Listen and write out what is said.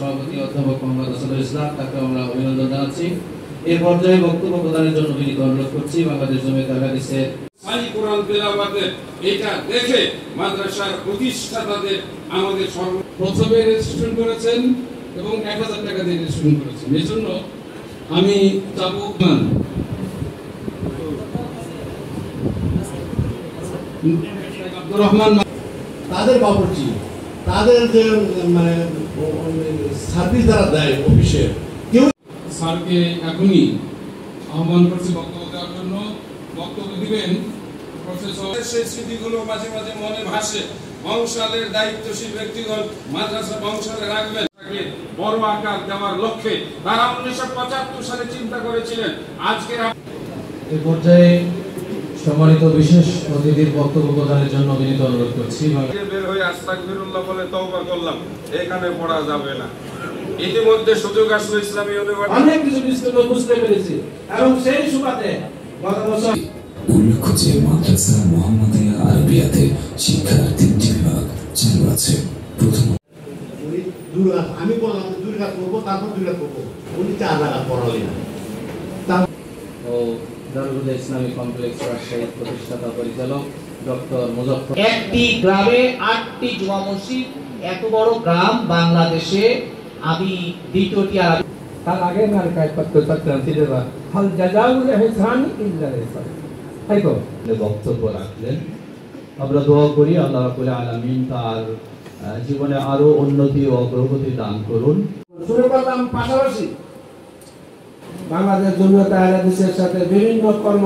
সভাপতি অধ্যাপক মোহাম্মদ আসাদুল ইসলাম, তাকে আমরা অভিনন্দন জানাচ্ছি। এই পর্যায়ে বক্তব্য প্রদানের জন্য বিনীত অনুরোধ করছি বাংলাদেশ জামায়াতে আহলাদিসের সাহি কোরআন তেলাওয়াতের এটা দেখে মাদ্রাসার প্রতিষ্ঠাতাদের আমাদের প্রথমে রেজিস্ট্রেশন করেছেন এবং 1000 টাকা দিয়ে রেজিস্ট্রেশন করেছেন। এর জন্য আমি চাবুকমান আব্দুর রহমান তাদের বাবুর্চি, তাদের যে মানে সার্ভিস যারা দেয় অফিসের, কেউ স্যারকে এখনই আহ্বান করছি বক্তব্য দেওয়ার জন্য। বক্তব্য দিবেন প্রফেসর। সেই স্মৃতিগুলো মাঝে মাঝে মনে ভাসে। বংশালের দায়িত্বশীল ব্যক্তিগণ মাদ্রাসা বংশালে রাখবেন বড় আকার দেওয়ার লক্ষ্যে তারা 1975 সালে চিন্তা করেছিলেন। আজকের এই পর্যায়ে সম্মানিত বিশেষ অতিথির বক্তব্য প্রদানের জন্য বিনীত অনুরোধ করছি। বের হয়ে আস্তাগফিরুল্লাহ বলে তওবা করলাম, এখানে পড়া যাবে না। ইতিমধ্যে সুযোগ আসলো ইসলামী ইউনিভার্সিটি অনেক কিছু বুঝতে পেরেছি এবং সেই সুবাদে গত বছর উল্লেখ্য যে মাদ্রাসা মুহাম্মাদিয়া আরবিয়াতে শিক্ষার 3টি বিভাগ চালু আছে। প্রথম আমি বললাম 2 রাকাত করবো, তারপর 2 রাকাত করবো, উনি 4 রাকাত পড়ালেন ও দারুল ইসলামী কমপ্লেক্স রাজশাহী প্রতিষ্ঠাতা পরিচালক ডক্টর মুজাফফর। একটি গ্রামে 8টি জুমা মসজিদ, এত বড় গ্রাম বাংলাদেশে আমি দ্বিতীয়টি। আর তার আগে মার্কায় পাত্র দিবা হাল জাযাউল ইহসান ইল্লা ইহসান, তাই তো বক্তব্য রাখলেন। আমরা দোয়া করি আল্লাহ রাব্বুল আলামিন তার জীবনে আরো উন্নতি ও অগ্রগতি দান করুন। শুরু করলাম পাশাপাশি বাংলাদেশ জামায়াতে আহলাদিসের সাথে বিভিন্ন কর্ম